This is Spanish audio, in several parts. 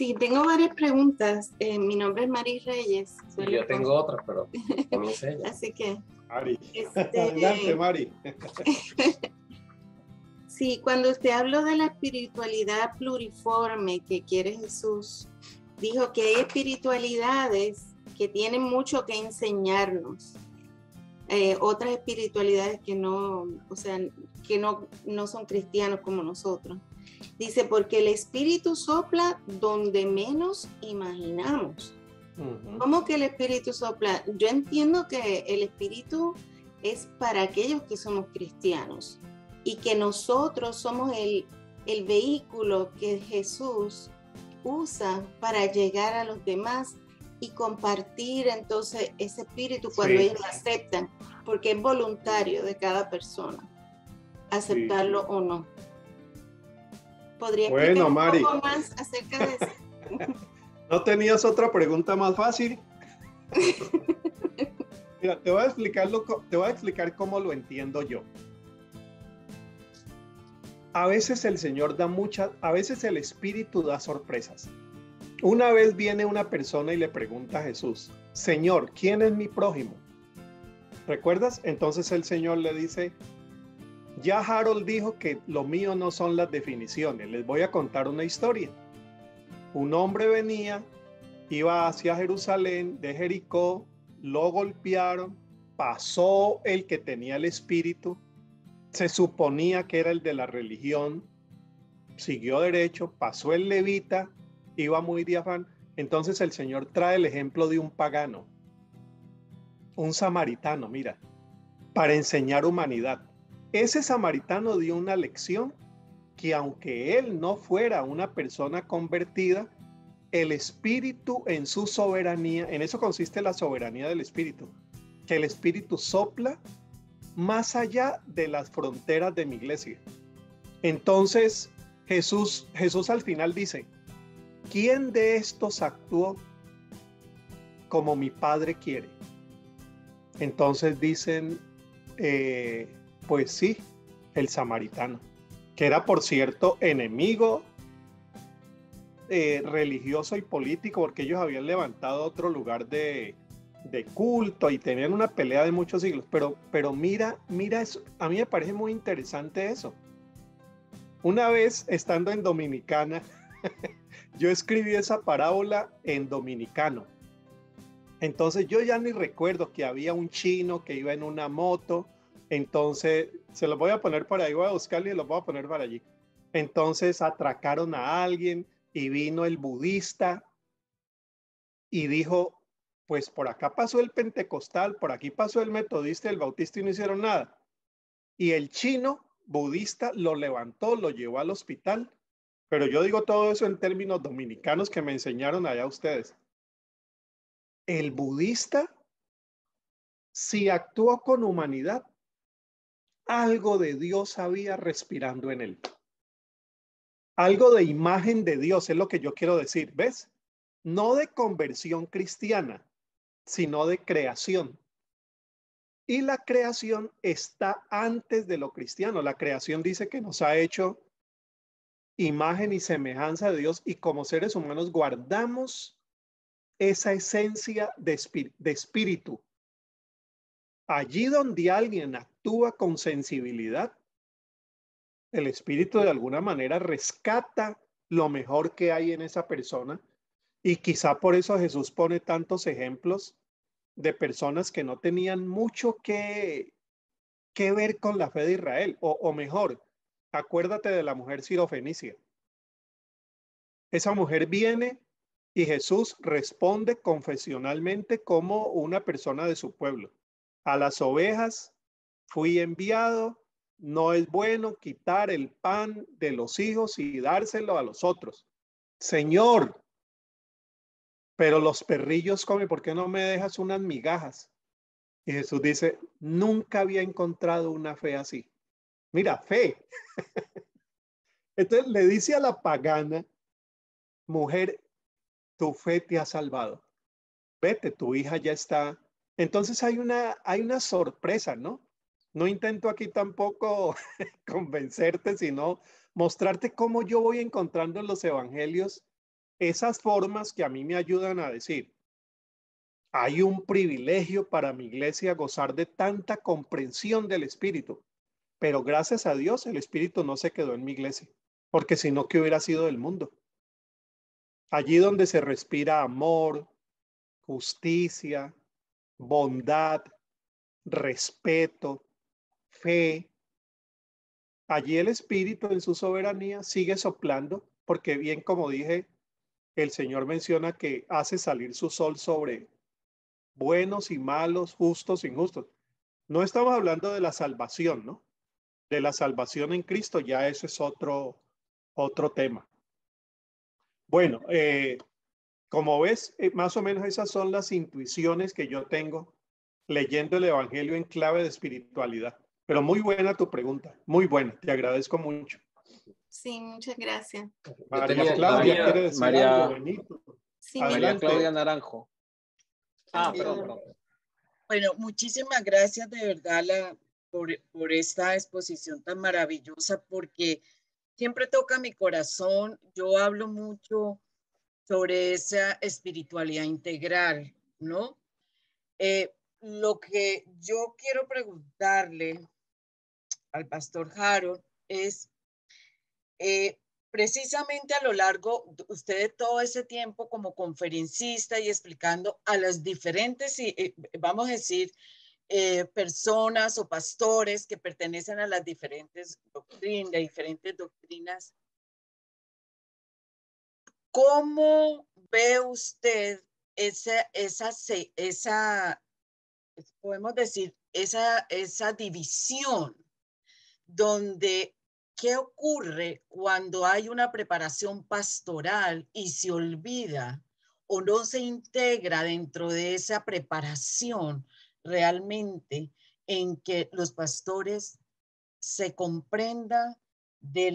Sí, tengo varias preguntas. Mi nombre es Mari Reyes. Soy Y yo tengo otras, pero comience ella. Así que... Mari. Adelante, Mari. Sí, cuando usted habló de la espiritualidad pluriforme que quiere Jesús, dijo que hay espiritualidades que tienen mucho que enseñarnos. Otras espiritualidades que no, o sea, que no son cristianos como nosotros. Dice, porque el Espíritu sopla donde menos imaginamos. ¿Cómo que el Espíritu sopla? Yo entiendo que el Espíritu es para aquellos que somos cristianos y que nosotros somos el vehículo que Jesús usa para llegar a los demás y compartir entonces ese Espíritu cuando ellos lo aceptan, porque es voluntario de cada persona aceptarlo o no. ¿Podría explicar un Mari, poco más acerca de eso? ¿No tenías otra pregunta más fácil? Mira, te voy a explicar cómo lo entiendo yo. A veces el Señor a veces el Espíritu da sorpresas. Una vez viene una persona y le pregunta a Jesús, Señor, ¿quién es mi prójimo? ¿Recuerdas? Entonces el Señor le dice, ya Harold dijo que lo mío no son las definiciones, les voy a contar una historia. Un hombre venía, iba hacia Jerusalén, de Jericó, lo golpearon, pasó el que tenía el espíritu, se suponía que era el de la religión, siguió derecho, pasó el levita, iba muy de afán. Entonces el Señor trae el ejemplo de un pagano, un samaritano, mira, para enseñar humanidad. Ese samaritano dio una lección que aunque él no fuera una persona convertida, el Espíritu en su soberanía, en eso consiste la soberanía del Espíritu, que el Espíritu sopla más allá de las fronteras de mi iglesia. Entonces Jesús al final dice, ¿quién de estos actuó como mi Padre quiere? Entonces dicen, pues sí, el samaritano, que era por cierto enemigo religioso y político, porque ellos habían levantado otro lugar de culto y tenían una pelea de muchos siglos, pero mira eso, a mí me parece muy interesante eso. Una vez estando en Dominicana, yo escribí esa parábola en dominicano. Entonces yo ya ni recuerdo que había un chino que iba en una moto. Entonces se los voy a poner por ahí, voy a buscarle y los voy a poner para allí. Entonces atracaron a alguien y vino el budista y dijo, pues por acá pasó el pentecostal, por aquí pasó el metodista y el bautista y no hicieron nada. Y el chino budista lo levantó, lo llevó al hospital. Pero yo digo todo eso en términos dominicanos que me enseñaron allá ustedes. El budista, si actuó con humanidad, algo de Dios había respirando en él. Algo de imagen de Dios es lo que yo quiero decir, ¿ves? No de conversión cristiana, sino de creación. Y la creación está antes de lo cristiano. La creación dice que nos ha hecho imagen y semejanza de Dios y como seres humanos guardamos esa esencia de espíritu. Allí donde alguien actúa con sensibilidad, el espíritu de alguna manera rescata lo mejor que hay en esa persona y quizá por eso Jesús pone tantos ejemplos de personas que no tenían mucho que ver con la fe de Israel, o mejor, acuérdate de la mujer sirofenicia. Esa mujer viene y Jesús responde confesionalmente como una persona de su pueblo. A las ovejas fui enviado, no es bueno quitar el pan de los hijos y dárselo a los otros. Señor, pero los perrillos comen, ¿por qué no me dejas unas migajas? Y Jesús dice, nunca había encontrado una fe así. Mira, fe. Entonces le dice a la pagana, mujer, tu fe te ha salvado. Vete, tu hija ya está. Entonces hay una sorpresa, ¿no? No intento aquí tampoco convencerte, sino mostrarte cómo yo voy encontrando en los evangelios esas formas que a mí me ayudan a decir, hay un privilegio para mi iglesia gozar de tanta comprensión del Espíritu, pero gracias a Dios el Espíritu no se quedó en mi iglesia, porque si no, ¿qué hubiera sido del mundo? Allí donde se respira amor, justicia, bondad, respeto, fe, allí el Espíritu en su soberanía sigue soplando, porque bien como dije, el Señor menciona que hace salir su sol sobre buenos y malos, justos e injustos. No estamos hablando de la salvación, ¿no? De la salvación en Cristo, ya eso es otro tema. Bueno, como ves, más o menos esas son las intuiciones que yo tengo leyendo el Evangelio en clave de espiritualidad. Pero muy buena tu pregunta, muy buena, te agradezco mucho. Sí, muchas gracias. María Claudia quiere decir algo, Benito. Sí, María Claudia Naranjo. Perdón. Bueno, muchísimas gracias de verdad por esta exposición tan maravillosa, porque siempre toca mi corazón. Yo hablo mucho sobre esa espiritualidad integral, ¿no? Lo que yo quiero preguntarle al pastor Harold es, precisamente a lo largo, usted de todo ese tiempo como conferencista y explicando a las diferentes, vamos a decir, personas o pastores que pertenecen a las diferentes doctrinas, ¿cómo ve usted podemos decir, esa división donde qué ocurre cuando hay una preparación pastoral y se olvida o no se integra dentro de esa preparación realmente en que los pastores se comprenda de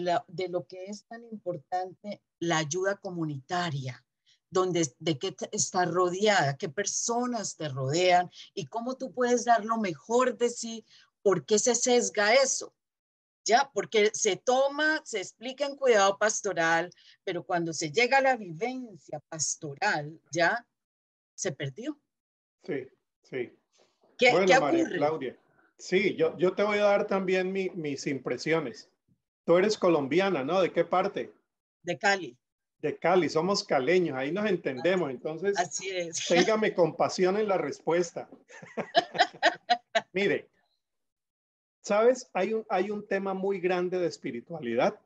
lo que es tan importante la ayuda comunitaria, de qué estás rodeada, qué personas te rodean y cómo tú puedes dar lo mejor de sí, por qué se sesga eso. ¿Ya? Porque se explica en cuidado pastoral, pero cuando se llega a la vivencia pastoral, ya se perdió. Sí, sí. ¿Qué Bueno, ocurre? María Claudia, sí, yo te voy a dar también mis impresiones. Tú eres colombiana, ¿no? ¿De qué parte? De Cali. De Cali, somos caleños, ahí nos entendemos, entonces Así es. téngame compasión en la respuesta. Mire, ¿sabes? Hay un tema muy grande de espiritualidad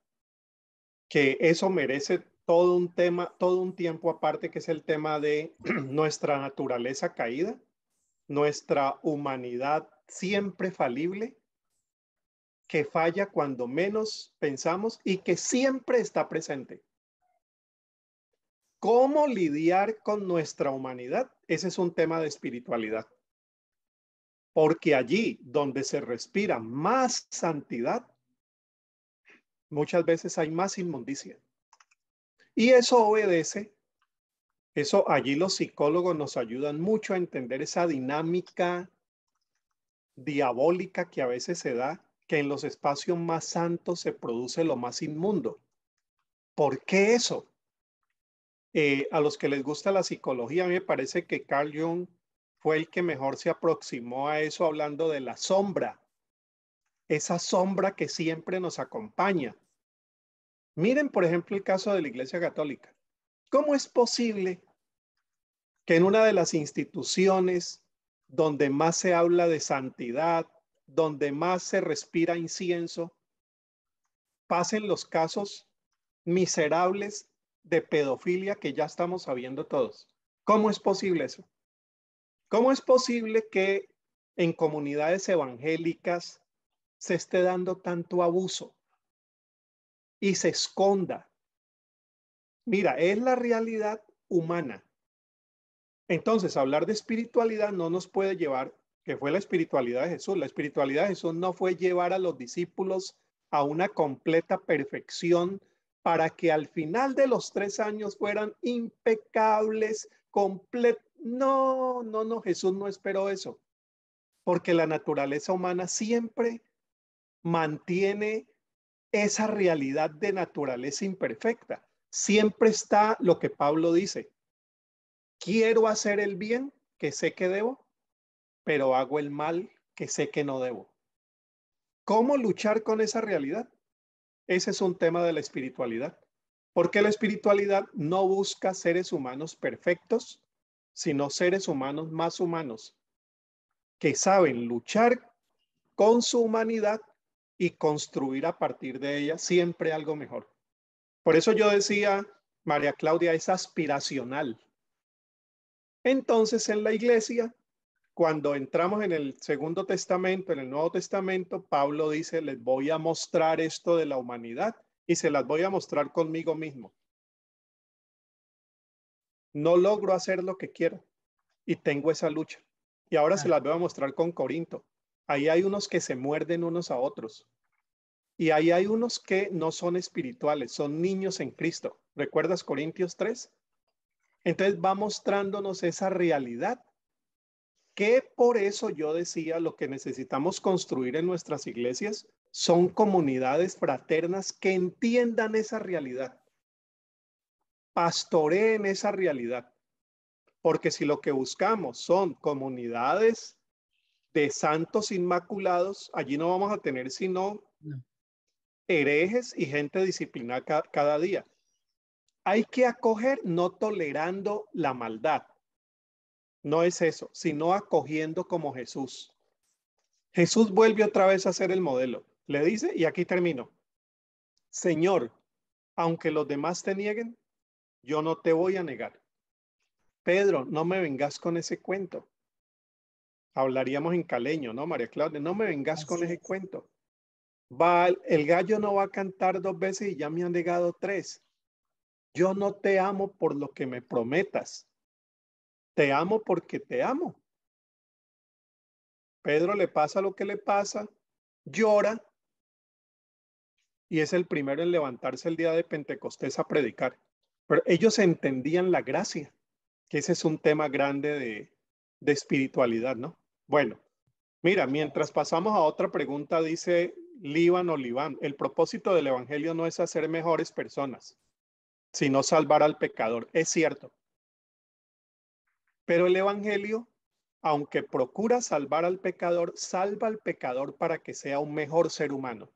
que eso merece todo un tema, todo un tiempo aparte, que es el tema de nuestra naturaleza caída, nuestra humanidad siempre falible, que falla cuando menos pensamos y que siempre está presente. ¿Cómo lidiar con nuestra humanidad? Ese es un tema de espiritualidad. Porque allí donde se respira más santidad, muchas veces hay más inmundicia. Y eso obedece, allí los psicólogos nos ayudan mucho a entender esa dinámica diabólica que a veces se da, que en los espacios más santos se produce lo más inmundo. ¿Por qué eso? A los que les gusta la psicología, a mí me parece que Carl Jung fue el que mejor se aproximó a eso hablando de la sombra, esa sombra que siempre nos acompaña. Miren, por ejemplo, el caso de la Iglesia Católica. ¿Cómo es posible que en una de las instituciones donde más se habla de santidad, donde más se respira incienso, pasen los casos miserables de pedofilia que ya estamos sabiendo todos? ¿Cómo es posible eso? ¿Cómo es posible que en comunidades evangélicas se esté dando tanto abuso y se esconda? Mira, es la realidad humana. Entonces, hablar de espiritualidad no nos puede llevar, que fue la espiritualidad de Jesús. La espiritualidad de Jesús no fue llevar a los discípulos a una completa perfección para que al final de los 3 años fueran impecables, completos. No, no, no, Jesús no esperó eso, porque la naturaleza humana siempre mantiene esa realidad de naturaleza imperfecta. siempre está lo que Pablo dice. Quiero hacer el bien que sé que debo, pero hago el mal que sé que no debo. ¿Cómo luchar con esa realidad? Ese es un tema de la espiritualidad, porque la espiritualidad no busca seres humanos perfectos, sino seres humanos más humanos, que saben luchar con su humanidad y construir a partir de ella siempre algo mejor. Por eso yo decía, María Claudia, es aspiracional. Entonces en la iglesia, cuando entramos en el Segundo Testamento, en el Nuevo Testamento, Pablo dice, les voy a mostrar esto de la humanidad y se las voy a mostrar conmigo mismo. No logro hacer lo que quiero y tengo esa lucha. Y ahora se las voy a mostrar con Corinto. Ahí hay unos que se muerden unos a otros. Y ahí hay unos que no son espirituales, son niños en Cristo. ¿Recuerdas Corintios 3? Entonces va mostrándonos esa realidad, que por eso yo decía, lo que necesitamos construir en nuestras iglesias son comunidades fraternas que entiendan esa realidad, pastoreen esa realidad, porque si lo que buscamos son comunidades de santos inmaculados, allí no vamos a tener sino herejes y gente disciplinada cada día. Hay que acoger no tolerando la maldad. No es eso, sino acogiendo como Jesús. Jesús vuelve otra vez a ser el modelo. Le dice, y aquí termino, Señor, aunque los demás te nieguen, yo no te voy a negar. Pedro, no me vengas con ese cuento. Hablaríamos en caleño, ¿no, María Claudia? No me vengas con ese cuento. El gallo no va a cantar 2 veces y ya me han negado 3. Yo no te amo por lo que me prometas. Te amo porque te amo. Pedro le pasa lo que le pasa, llora y es el primero en levantarse el día de Pentecostés a predicar. Pero ellos entendían la gracia, que ese es un tema grande de espiritualidad, ¿no? Bueno, mira, mientras pasamos a otra pregunta, dice Líban o Libán, el propósito del evangelio no es hacer mejores personas, sino salvar al pecador. Es cierto. Pero el evangelio, aunque procura salvar al pecador, salva al pecador para que sea un mejor ser humano.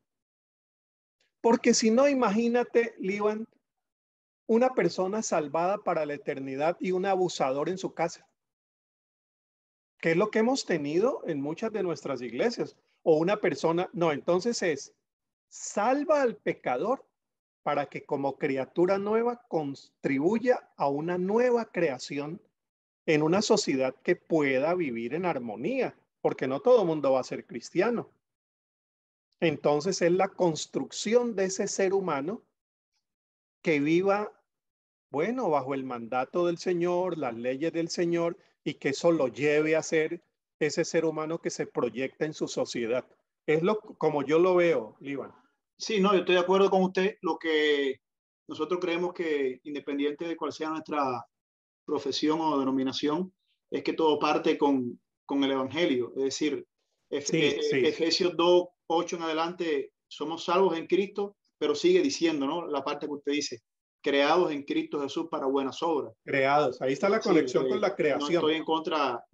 Porque si no, imagínate, Líban, una persona salvada para la eternidad y un abusador en su casa, que es lo que hemos tenido en muchas de nuestras iglesias. O una persona, no, entonces es, salva al pecador para que como criatura nueva contribuya a una nueva creación en una sociedad que pueda vivir en armonía, porque no todo el mundo va a ser cristiano. Entonces es la construcción de ese ser humano que viva, bueno, bajo el mandato del Señor, las leyes del Señor, y que eso lo lleve a ser ese ser humano que se proyecta en su sociedad. Es como yo lo veo, Líban. Sí, no, yo estoy de acuerdo con usted. Lo que nosotros creemos que, independiente de cuál sea nuestra profesión o denominación, es que todo parte con el Evangelio. Es decir, Efesios 2, 8 en adelante, somos salvos en Cristo, pero sigue diciendo, ¿no? La parte que usted dice, creados en Cristo Jesús para buenas obras. Creados, ahí está la conexión con la creación. No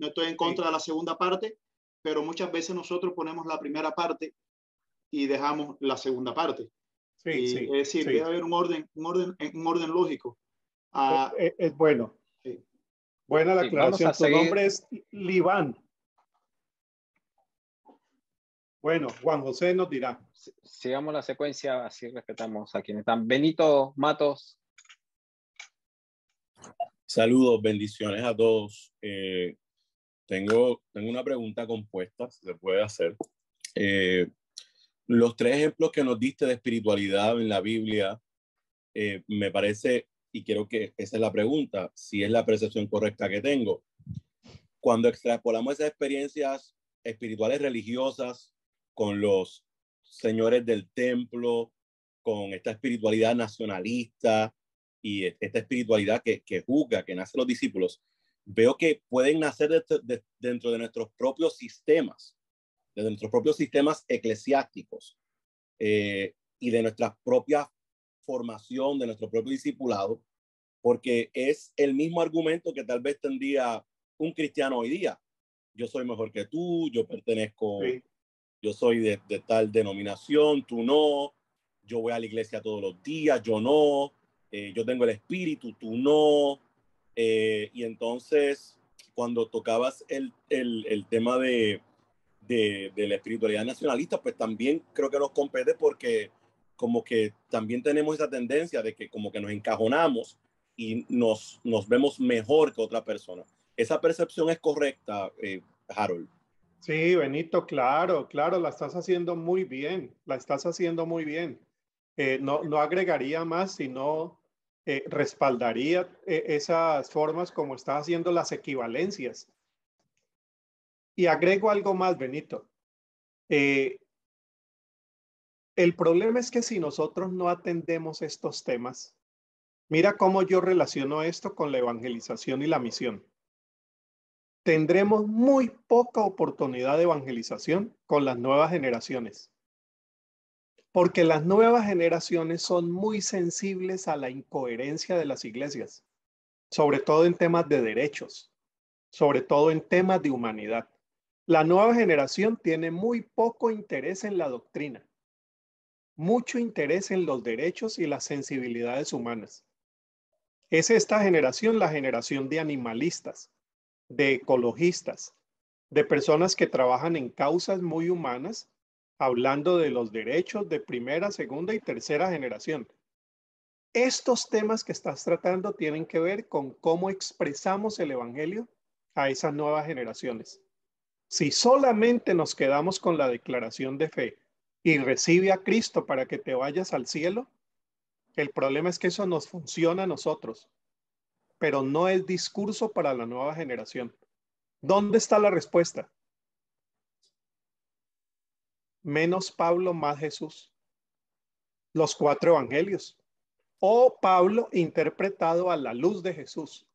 estoy en contra de la segunda parte, pero muchas veces nosotros ponemos la primera parte y dejamos la segunda parte. Es decir, debe haber un orden lógico. Es bueno. Sí. Buena la aclaración. Tu nombre es Libán. Bueno, Juan José nos dirá. Sigamos la secuencia, así respetamos a quienes están. Benito Matos. Saludos, bendiciones a todos. Tengo una pregunta compuesta, si se puede hacer. Los 3 ejemplos que nos diste de espiritualidad en la Biblia, me parece, y creo que esa es la pregunta, si es la percepción correcta que tengo. Cuando extrapolamos esas experiencias espirituales religiosas con los señores del templo, con esta espiritualidad nacionalista y esta espiritualidad que juzga, que nace los discípulos, veo que pueden nacer dentro de nuestros propios sistemas, de nuestros propios sistemas eclesiásticos y de nuestras propias formación, de nuestro propio discipulado, porque es el mismo argumento que tal vez tendría un cristiano hoy día. Yo soy mejor que tú, yo pertenezco, Sí. yo soy de tal denominación, tú no, yo voy a la iglesia todos los días, yo no, yo tengo el espíritu, tú no. Y entonces, cuando tocabas el tema de la espiritualidad nacionalista, pues también creo que nos compete porque como que también tenemos esa tendencia de que como que nos encajonamos y nos vemos mejor que otra persona. ¿Esa percepción es correcta, Harold? Sí, Benito, claro, claro, la estás haciendo muy bien, la estás haciendo muy bien. No agregaría más, sino respaldaría esas formas como estás haciendo las equivalencias. Y agrego algo más, Benito. El problema es que si nosotros no atendemos estos temas, mira cómo yo relaciono esto con la evangelización y la misión. Tendremos muy poca oportunidad de evangelización con las nuevas generaciones, porque las nuevas generaciones son muy sensibles a la incoherencia de las iglesias, sobre todo en temas de derechos, sobre todo en temas de humanidad. La nueva generación tiene muy poco interés en la doctrina, mucho interés en los derechos y las sensibilidades humanas. Es esta generación la generación de animalistas, de ecologistas, de personas que trabajan en causas muy humanas, hablando de los derechos de primera, segunda y tercera generación. Estos temas que estás tratando tienen que ver con cómo expresamos el evangelio a esas nuevas generaciones. Si solamente nos quedamos con la declaración de fe y recibe a Cristo para que te vayas al cielo, el problema es que eso nos funciona a nosotros, pero no es discurso para la nueva generación. ¿Dónde está la respuesta? Menos Pablo, más Jesús. Los 4 evangelios. O Pablo interpretado a la luz de Jesús.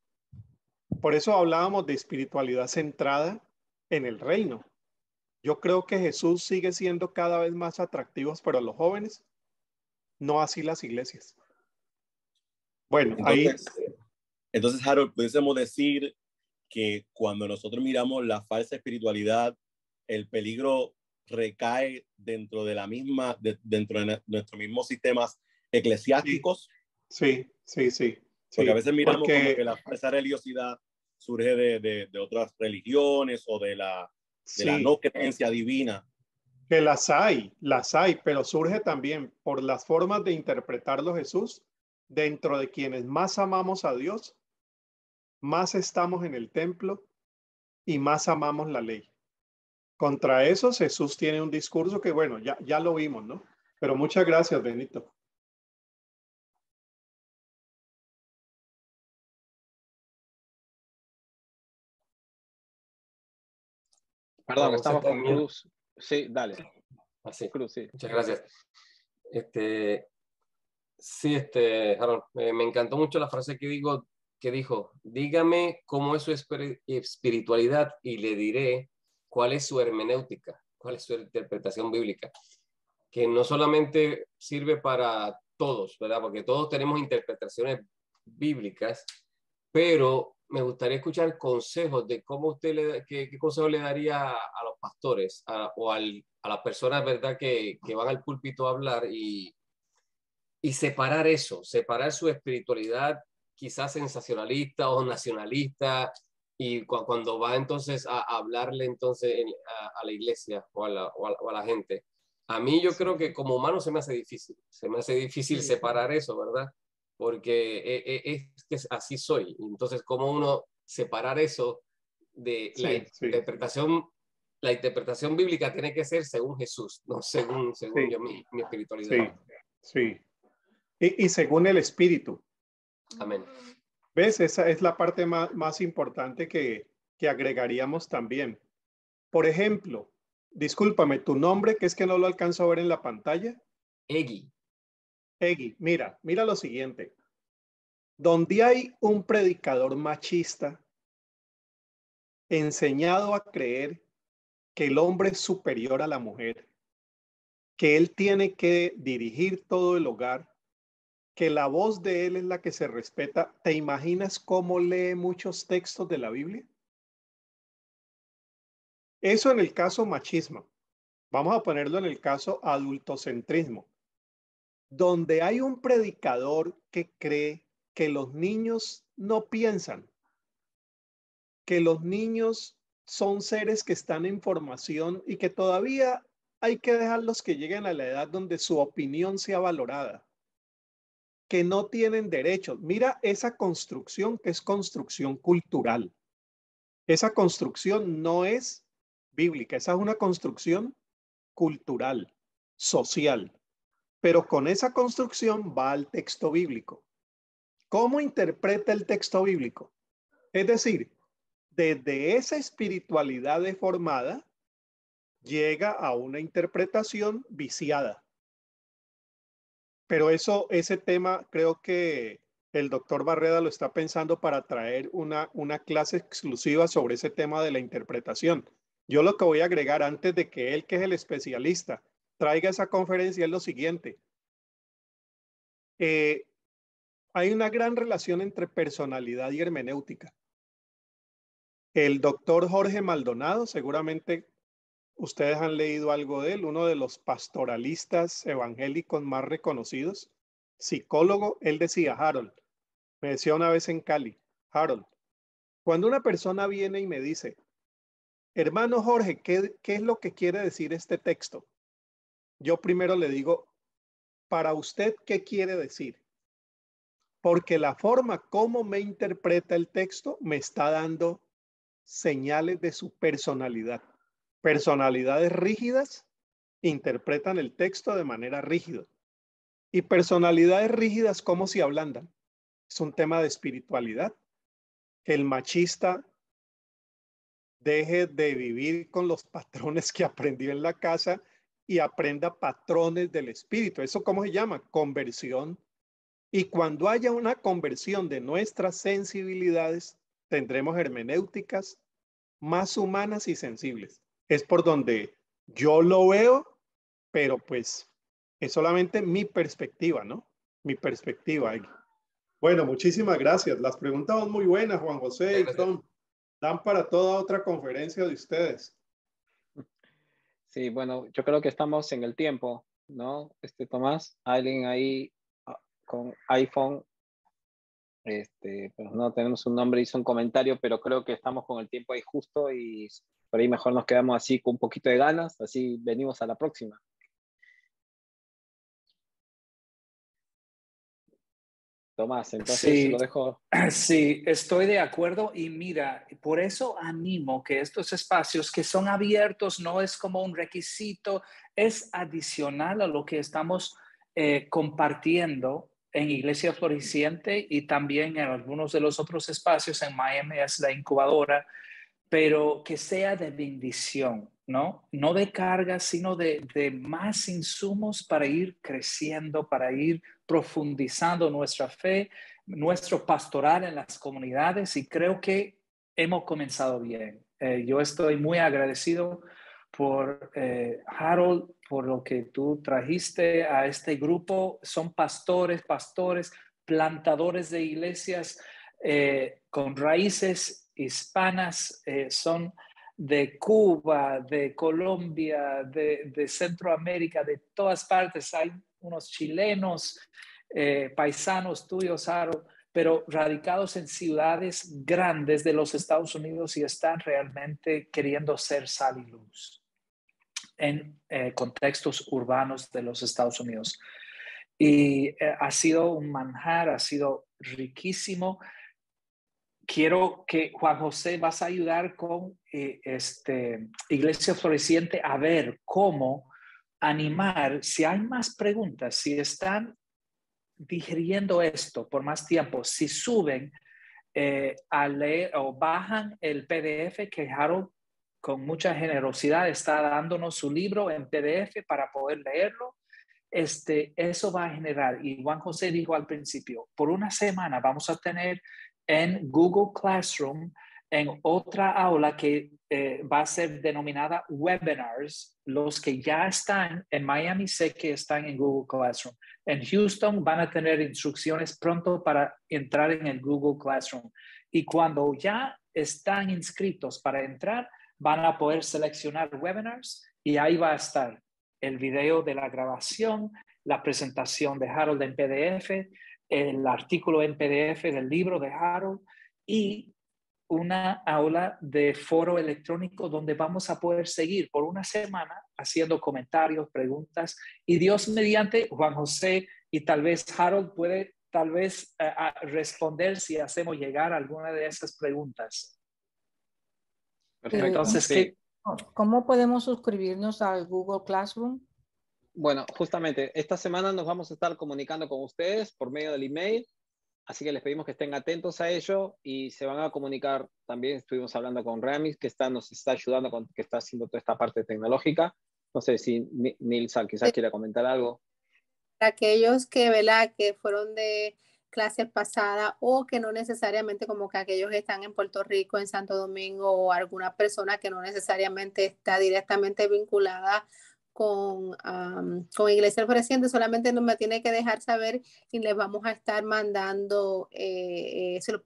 Por eso hablábamos de espiritualidad centrada en el reino. Yo creo que Jesús sigue siendo cada vez más atractivo para los jóvenes, no así las iglesias. Bueno, entonces, Harold, pudiésemos decir que cuando nosotros miramos la falsa espiritualidad, el peligro recae dentro de la misma, dentro de nuestros mismos sistemas eclesiásticos. Sí. Porque a veces miramos como que la falsa religiosidad surge de otras religiones o de la no creencia divina. Que las hay, pero surge también por las formas de interpretarlo Jesús dentro de quienes más amamos a Dios, más estamos en el templo y más amamos la ley. Contra eso Jesús tiene un discurso que, bueno, ya lo vimos, ¿no? Pero muchas gracias, Benito. Perdón, estamos con Cruz. Sí, dale. Así. Cruz, sí. Muchas gracias. Harold, me encantó mucho la frase que dijo, dígame cómo es su espiritualidad y le diré cuál es su hermenéutica, cuál es su interpretación bíblica, que no solamente sirve para todos, ¿verdad? Porque todos tenemos interpretaciones bíblicas, pero me gustaría escuchar consejos de cómo usted qué consejo le daría a los pastores o a las personas, ¿verdad?, que van al púlpito a hablar y separar eso, separar su espiritualidad quizás sensacionalista o nacionalista y cuando va entonces a hablarle entonces a la iglesia o a la gente. A mí yo creo que como humano se me hace difícil separar eso, ¿verdad? Porque es que así soy. Entonces, ¿cómo uno separar eso de la interpretación? La interpretación bíblica tiene que ser según Jesús, no según yo, mi espiritualidad. Sí. Y según el Espíritu. Amén. ¿Ves? Esa es la parte más importante que agregaríamos también. Por ejemplo, discúlpame, tu nombre, que es que no lo alcanzo a ver en la pantalla. Egui, mira lo siguiente. Donde hay un predicador machista enseñado a creer que el hombre es superior a la mujer, que él tiene que dirigir todo el hogar, que la voz de él es la que se respeta, ¿te imaginas cómo lee muchos textos de la Biblia? Eso en el caso machismo. Vamos a ponerlo en el caso adultocentrismo, donde hay un predicador que cree que los niños no piensan, que los niños son seres que están en formación y que todavía hay que dejarlos que lleguen a la edad donde su opinión sea valorada, que no tienen derechos. Mira esa construcción que es construcción cultural. Esa construcción no es bíblica, esa es una construcción cultural, social, pero con esa construcción va al texto bíblico. ¿Cómo interpreta el texto bíblico? Es decir, desde esa espiritualidad deformada, llega a una interpretación viciada. Pero ese tema creo que el doctor Barreda lo está pensando para traer una clase exclusiva sobre ese tema de la interpretación. Yo lo que voy a agregar antes de que él, que es el especialista, traiga esa conferencia es lo siguiente. Hay una gran relación entre personalidad y hermenéutica. El doctor Jorge Maldonado, seguramente ustedes han leído algo de él, uno de los pastoralistas evangélicos más reconocidos, psicólogo, él decía, Harold, me decía una vez en Cali, Harold, cuando una persona viene y me dice, hermano Jorge, ¿qué es lo que quiere decir este texto? Yo primero le digo, para usted, ¿qué quiere decir? Porque la forma como me interpreta el texto me está dando señales de su personalidad. Personalidades rígidas interpretan el texto de manera rígida. Y personalidades rígidas, ¿cómo se ablandan? Es un tema de espiritualidad. El machista deje de vivir con los patrones que aprendió en la casa y aprenda patrones del espíritu. ¿Eso cómo se llama? Conversión. Y cuando haya una conversión de nuestras sensibilidades, tendremos hermenéuticas más humanas y sensibles. Es por donde yo lo veo, pero pues es solamente mi perspectiva, ¿no? Mi perspectiva. Bueno, muchísimas gracias. Las preguntas son muy buenas, Juan José y Tom. Dan para toda otra conferencia de ustedes. Sí, bueno, yo creo que estamos en el tiempo, ¿no? Tomás, alguien ahí con iPhone, pues no tenemos un nombre, hizo un comentario, pero creo que estamos con el tiempo ahí justo y por ahí mejor nos quedamos así con un poquito de ganas, así venimos a la próxima. Tomás, entonces Sí, lo dejo. sí, estoy de acuerdo y mira, por eso animo que estos espacios que son abiertos no es como un requisito, es adicional a lo que estamos compartiendo en Iglesia Floreciente y también en algunos de los otros espacios. En Miami es la incubadora, pero que sea de bendición, ¿no? No de carga, sino de más insumos para ir creciendo, para ir profundizando nuestra fe, nuestro pastoral en las comunidades, y creo que hemos comenzado bien. Yo estoy muy agradecido por Harold, por lo que tú trajiste a este grupo. Son pastores, plantadores de iglesias con raíces hispanas, son de Cuba, de Colombia, de Centroamérica, de todas partes. Hay unos chilenos, paisanos tuyos, Harold, pero radicados en ciudades grandes de los Estados Unidos y están realmente queriendo ser sal y luz en contextos urbanos de los Estados Unidos. Y ha sido un manjar, ha sido riquísimo. Quiero que Juan José vas a ayudar con Iglesia Floreciente a ver cómo animar, si hay más preguntas, si están digiriendo esto por más tiempo, si suben a leer o bajan el PDF que Harold con mucha generosidad está dándonos su libro en PDF para poder leerlo. Eso va a generar, y Juan José dijo al principio, por una semana vamos a tener en Google Classroom en otra aula que va a ser denominada webinars. Los que ya están en Miami sé que están en Google Classroom. En Houston van a tener instrucciones pronto para entrar en el Google Classroom. Y cuando ya están inscritos para entrar, van a poder seleccionar webinars y ahí va a estar el video de la grabación, la presentación de Harold en PDF, el artículo en PDF del libro de Harold y una aula de foro electrónico donde vamos a poder seguir por una semana haciendo comentarios, preguntas y Dios mediante Juan José y tal vez Harold puede responder si hacemos llegar alguna de esas preguntas. Perfecto. Entonces, Sí. ¿Cómo podemos suscribirnos al Google Classroom? Bueno, justamente esta semana nos vamos a estar comunicando con ustedes por medio del email, así que les pedimos que estén atentos a ello y se van a comunicar. También estuvimos hablando con Ramis, que nos está ayudando, que está haciendo toda esta parte tecnológica. No sé si Nilsa quizás quiera comentar algo. Para aquellos que, ¿verdad?, que fueron de clases pasadas o que no necesariamente, como que aquellos que están en Puerto Rico, en Santo Domingo, o alguna persona que no necesariamente está directamente vinculada con Iglesia Floreciente, solamente me tiene que dejar saber y les vamos a estar mandando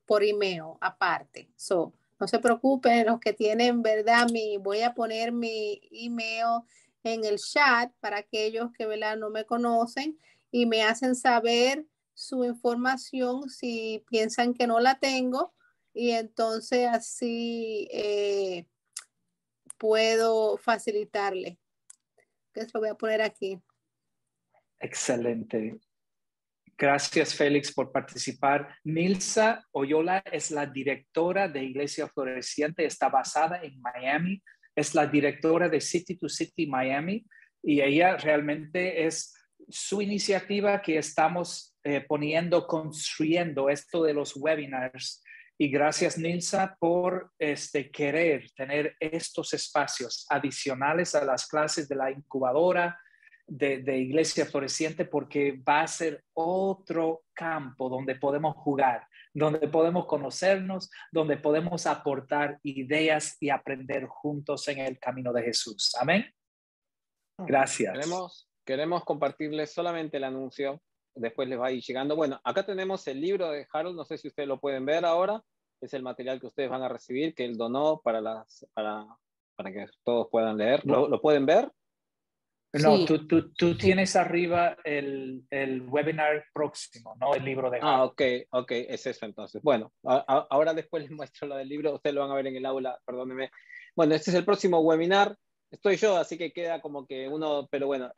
por email aparte. No se preocupen, los que tienen, ¿verdad? Voy a poner mi email en el chat para aquellos que, ¿verdad?, no me conocen y me hacen saber su información si piensan que no la tengo y entonces así puedo facilitarle. Que lo voy a poner aquí. Excelente. Gracias, Félix, por participar. Nilsa Oyola es la directora de Iglesia Floreciente, está basada en Miami, es la directora de City to City Miami y ella realmente es su iniciativa que estamos construyendo esto de los webinars. Y gracias, Nilsa, por querer tener estos espacios adicionales a las clases de la incubadora de Iglesia Floreciente, porque va a ser otro campo donde podemos jugar, donde podemos conocernos, donde podemos aportar ideas y aprender juntos en el camino de Jesús. Amén. Gracias. Queremos compartirles solamente el anuncio, después les va a ir llegando. Bueno, acá tenemos el libro de Harold, no sé si ustedes lo pueden ver ahora, es el material que ustedes van a recibir, que él donó para que todos puedan leer. ¿Lo pueden ver? No, Sí. tú tienes arriba el webinar próximo, no el libro de Harold. Ok, es eso entonces. Bueno, ahora después les muestro lo del libro, ustedes lo van a ver en el aula, perdónenme. Bueno, este es el próximo webinar, estoy yo, así que queda como que uno, pero bueno,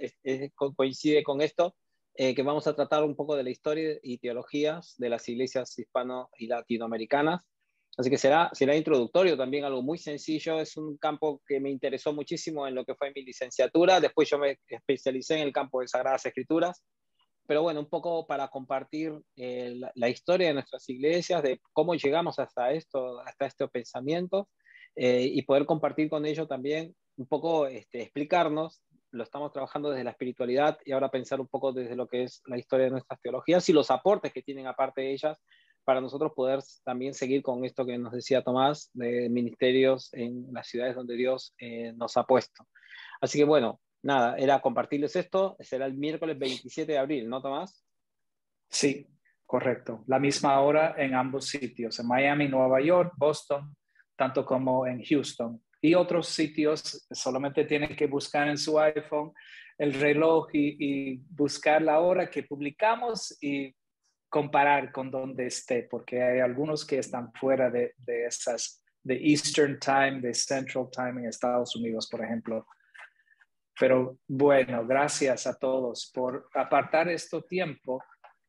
coincide con esto, que vamos a tratar un poco de la historia y teologías de las iglesias hispano y latinoamericanas. Así que será introductorio también, algo muy sencillo. Es un campo que me interesó muchísimo en lo que fue mi licenciatura. Después yo me especialicé en el campo de Sagradas Escrituras. Pero bueno, un poco para compartir la historia de nuestras iglesias, de cómo llegamos hasta este pensamiento y poder compartir con ellos también un poco, explicarnos. Lo estamos trabajando desde la espiritualidad y ahora pensar un poco desde lo que es la historia de nuestras teologías y los aportes que tienen aparte de ellas, para nosotros poder también seguir con esto que nos decía Tomás, de ministerios en las ciudades donde Dios nos ha puesto. Así que bueno, nada, era compartirles esto. Será el miércoles 27 de abril, ¿no, Tomás? Sí, correcto. La misma hora en ambos sitios, en Miami, Nueva York, Boston, tanto como en Houston. Y otros sitios solamente tienen que buscar en su iPhone el reloj y buscar la hora que publicamos y comparar con donde esté, porque hay algunos que están fuera de Eastern Time, de Central Time en Estados Unidos, por ejemplo. Pero bueno, gracias a todos por apartar este tiempo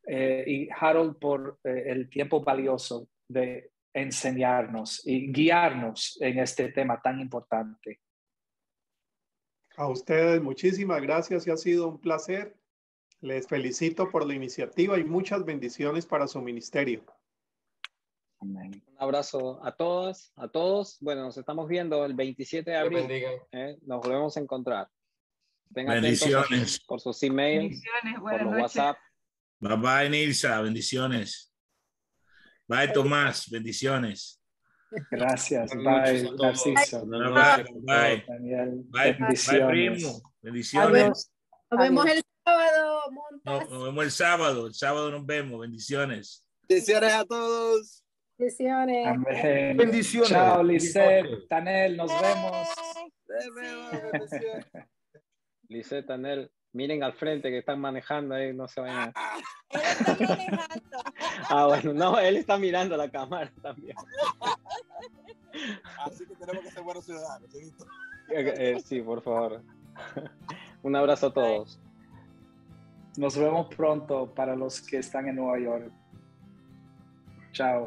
y Harold por el tiempo valioso de enseñarnos y guiarnos en este tema tan importante. A ustedes muchísimas gracias y ha sido un placer. Les felicito por la iniciativa y muchas bendiciones para su ministerio. Amén. Un abrazo a todas, a todos. Bueno, nos estamos viendo el 27 de abril. Nos volvemos a encontrar. Tengan bendiciones por sus emails, por los WhatsApp. Bye bye, Nilsa. Bendiciones. Bye, Tomás. Bendiciones. Gracias. Buenas Bye, noches a todos. Narciso. Un abrazo. Bye, Daniel. Bye, Bendiciones. primo. Bendiciones. Nos vemos el sábado, Montas. Nos vemos el sábado. El sábado nos vemos. Bendiciones. Bendiciones a todos. Bendiciones. Amén. Bendiciones. Chao, Lisette, Tanel, nos vemos. Lisette, Tanel, miren al frente que están manejando ahí, no se vayan. Él está manejando. Ah, bueno, no, él está mirando la cámara también. Así que tenemos que ser buenos ciudadanos. Sí, por favor. Un abrazo a todos. Nos vemos pronto para los que están en Nueva York. Chao.